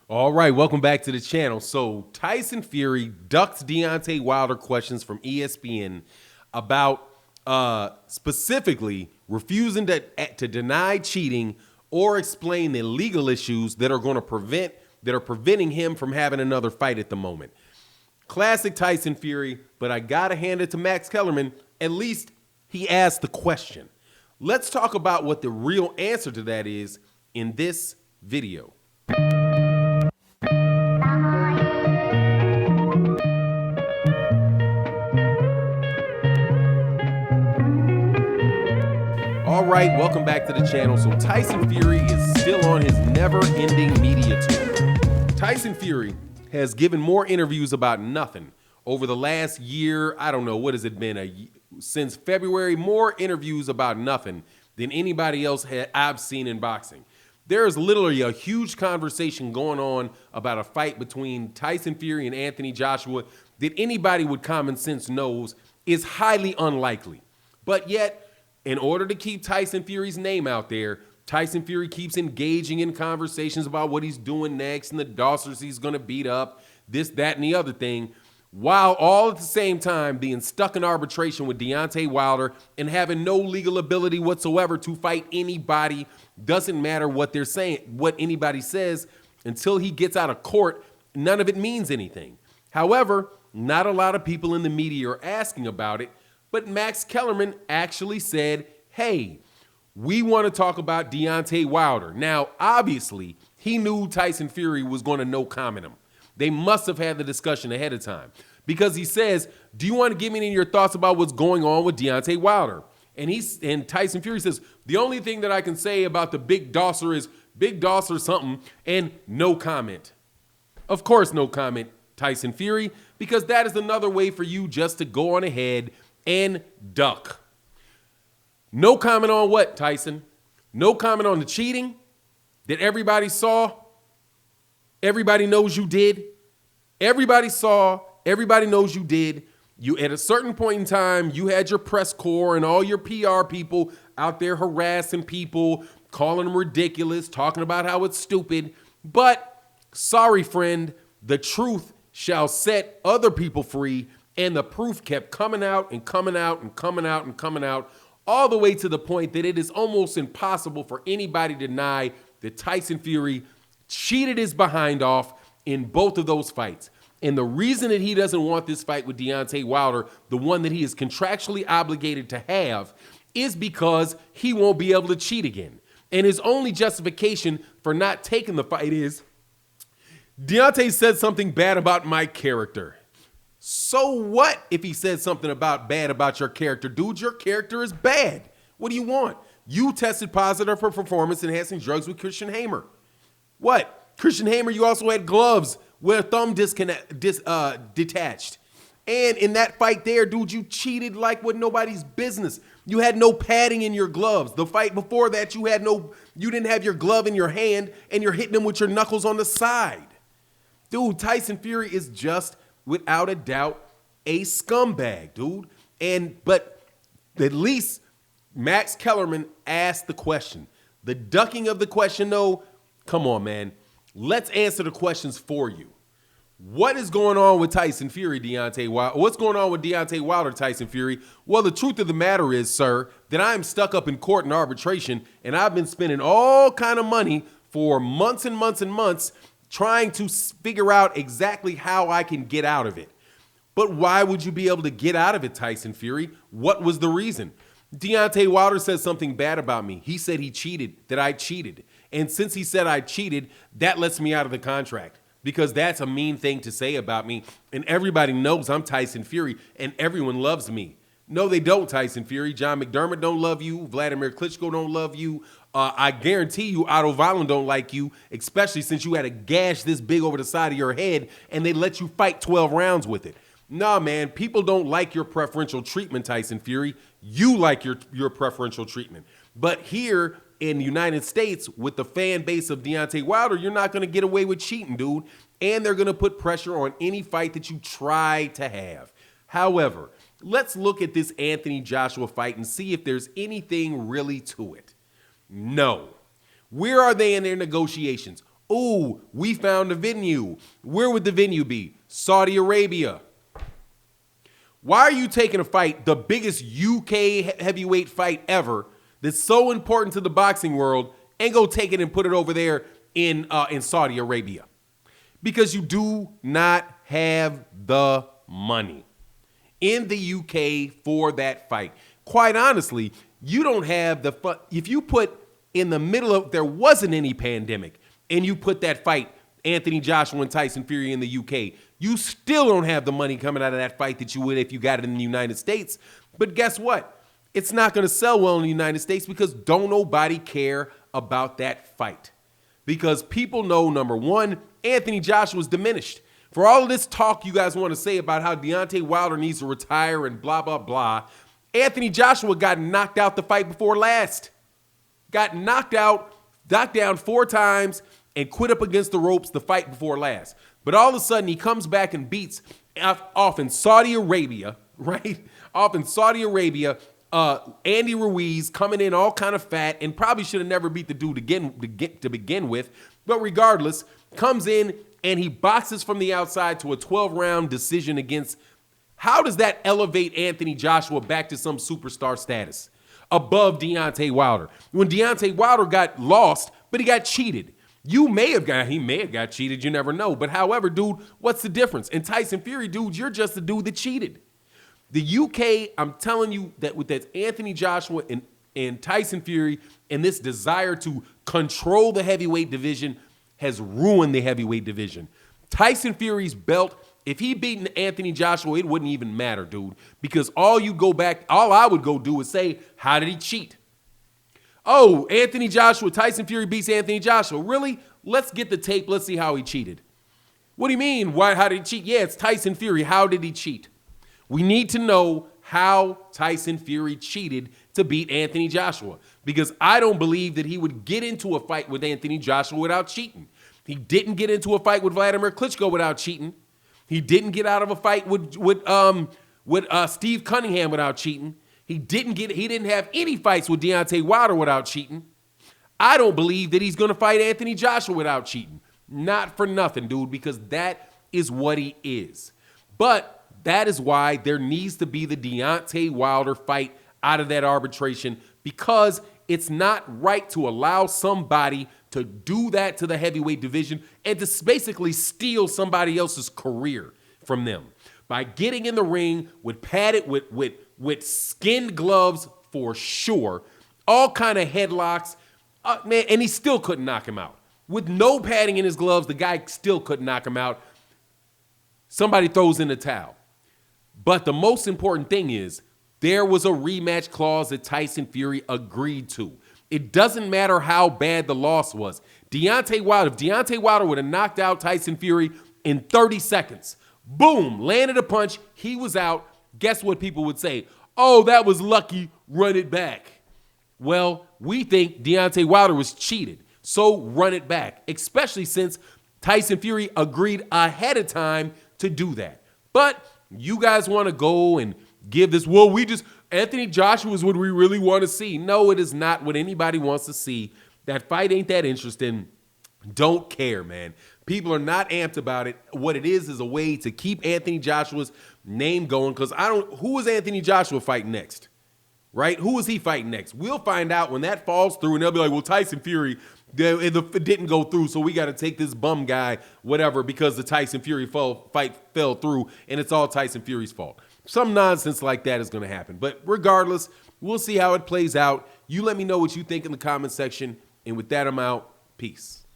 All right, welcome back to the channel. So Tyson Fury ducked Deontay Wilder questions from ESPN about specifically refusing to deny cheating or explain the legal issues that are preventing him from having another fight at the moment. Classic Tyson Fury, but I gotta hand it to Max Kellerman. At least he asked the question. Let's talk about what the real answer to that is in this video. All right, welcome back to the channel. So Tyson Fury is still on his never-ending media tour. Tyson Fury has given more interviews about nothing over the last year. I don't know, what has it been? Since February, more interviews about nothing than anybody else I've seen in boxing. There is literally a huge conversation going on about a fight between Tyson Fury and Anthony Joshua that anybody with common sense knows is highly unlikely. But yet, in order to keep Tyson Fury's name out there, Tyson Fury keeps engaging in conversations about what he's doing next and the dossers he's going to beat up, this, that, and the other thing, while all at the same time being stuck in arbitration with Deontay Wilder and having no legal ability whatsoever to fight anybody. Doesn't matter what they're saying, what anybody says, until he gets out of court, none of it means anything. However, not a lot of people in the media are asking about it. But Max Kellerman actually said, hey, we want to talk about Deontay Wilder. Now, obviously, he knew Tyson Fury was going to no comment him. They must have had the discussion ahead of time because he says, do you want to give me your thoughts about what's going on with Deontay Wilder? And Tyson Fury says, the only thing that I can say about the big dosser is big dosser something and no comment. Of course, no comment, Tyson Fury, because that is another way for you just to go on ahead and duck. No comment on what, Tyson? No comment on the cheating that everybody saw. Everybody knows you did. Everybody saw. Everybody knows you did. You, at a certain point in time, you had your press corps and all your PR people out there harassing people, calling them ridiculous, talking about how it's stupid. But sorry, friend, the truth shall set other people free. And the proof kept coming out and coming out and coming out and coming out, all the way to the point that it is almost impossible for anybody to deny that Tyson Fury cheated his behind off in both of those fights. And the reason that he doesn't want this fight with Deontay Wilder, the one that he is contractually obligated to have, is because he won't be able to cheat again. And his only justification for not taking the fight is, Deontay said something bad about my character. So what if he said something bad about your character? Dude, your character is bad. What do you want? You tested positive for performance-enhancing drugs with Christian Hamer. What? Christian Hamer, you also had gloves with a thumb detached. And in that fight there, dude, you cheated like what nobody's business. You had no padding in your gloves. The fight before that, you didn't have your glove in your hand, and you're hitting them with your knuckles on the side. Dude, Tyson Fury is just, without a doubt, a scumbag, dude. But at least Max Kellerman asked the question. The ducking of the question, though, come on, man. Let's answer the questions for you. What is going on with Tyson Fury, Deontay Wilder? What's going on with Deontay Wilder, Tyson Fury? Well, the truth of the matter is, sir, that I'm stuck up in court in arbitration, and I've been spending all kind of money for months and months and months trying to figure out exactly how I can get out of it. But why would you be able to get out of it, Tyson Fury? What was the reason? Deontay Wilder says something bad about me. He said he cheated, that I cheated. And since he said I cheated, that lets me out of the contract because that's a mean thing to say about me. And everybody knows I'm Tyson Fury and everyone loves me. No, they don't, Tyson Fury. John McDermott don't love you. Vladimir Klitschko don't love you. I guarantee you Otto Wallin don't like you, especially since you had a gash this big over the side of your head and they let you fight 12 rounds with it. Nah, man, people don't like your preferential treatment, Tyson Fury. You like your preferential treatment. But here in the United States, with the fan base of Deontay Wilder, you're not going to get away with cheating, dude. And they're going to put pressure on any fight that you try to have. However, let's look at this Anthony Joshua fight and see if there's anything really to it. No. Where are they in their negotiations? Ooh, we found a venue. Where would the venue be? Saudi Arabia. Why are you taking a fight, the biggest UK heavyweight fight ever, that's so important to the boxing world, and go take it and put it over there in Saudi Arabia? Because you do not have the money in the UK for that fight. Quite honestly, you don't have the fun. If you put in the middle of, there wasn't any pandemic, and you put that fight, Anthony Joshua and Tyson Fury in the UK, you still don't have the money coming out of that fight that you would if you got it in the United States. But guess what? It's not going to sell well in the United States because don't nobody care about that fight. Because people know, number one, Anthony Joshua's diminished. For all of this talk you guys want to say about how Deontay Wilder needs to retire and blah, blah, blah, Anthony Joshua got knocked out the fight before last. Got knocked down 4 times, and quit up against the ropes the fight before last. But all of a sudden, he comes back and beats off in Saudi Arabia, right? Off in Saudi Arabia, Andy Ruiz coming in all kind of fat and probably should have never beat the dude to begin with. But regardless, comes in and he boxes from the outside to a 12-round decision against. How does that elevate Anthony Joshua back to some superstar status above Deontay Wilder? When Deontay Wilder got lost, but he got cheated. He may have got cheated, you never know. But however, dude, what's the difference? And Tyson Fury, dude, you're just a dude that cheated. The UK, I'm telling you that with that Anthony Joshua and Tyson Fury and this desire to control the heavyweight division has ruined the heavyweight division. Tyson Fury's belt, if he beat Anthony Joshua, it wouldn't even matter, dude. Because all I would go do is say, how did he cheat? Oh, Anthony Joshua, Tyson Fury beats Anthony Joshua. Really? Let's get the tape. Let's see how he cheated. What do you mean? How did he cheat? Yeah, it's Tyson Fury. How did he cheat? We need to know how Tyson Fury cheated to beat Anthony Joshua, because I don't believe that he would get into a fight with Anthony Joshua without cheating. He didn't get into a fight with Vladimir Klitschko without cheating. He didn't get out of a fight with Steve Cunningham without cheating. He didn't have any fights with Deontay Wilder without cheating. I don't believe that he's going to fight Anthony Joshua without cheating. Not for nothing, dude, because that is what he is. But that is why there needs to be the Deontay Wilder fight out of that arbitration, because it's not right to allow somebody to do that to the heavyweight division and to basically steal somebody else's career from them by getting in the ring with padded with skinned gloves for sure, all kind of headlocks, man, and he still couldn't knock him out. With no padding in his gloves, the guy still couldn't knock him out. Somebody throws in the towel. But the most important thing is there was a rematch clause that Tyson Fury agreed to. It doesn't matter how bad the loss was. If Deontay Wilder would have knocked out Tyson Fury in 30 seconds, boom, landed a punch, he was out. Guess what people would say? Oh, that was lucky, run it back. Well, we think Deontay Wilder was cheated, so run it back, especially since Tyson Fury agreed ahead of time to do that. But you guys want to go and give this, Anthony Joshua is what we really want to see. No, it is not what anybody wants to see. That fight ain't that interesting. Don't care, man. People are not amped about it. What it is a way to keep Anthony Joshua's name going, because who is Anthony Joshua fighting next? Right? Who is he fighting next? We'll find out when that falls through, and they'll be like, well, Tyson Fury, it didn't go through, so we got to take this bum guy, whatever, because the Tyson Fury fight fell through, and it's all Tyson Fury's fault. Some nonsense like that is going to happen. But regardless, we'll see how it plays out. You let me know what you think in the comment section. And with that, I'm out. Peace.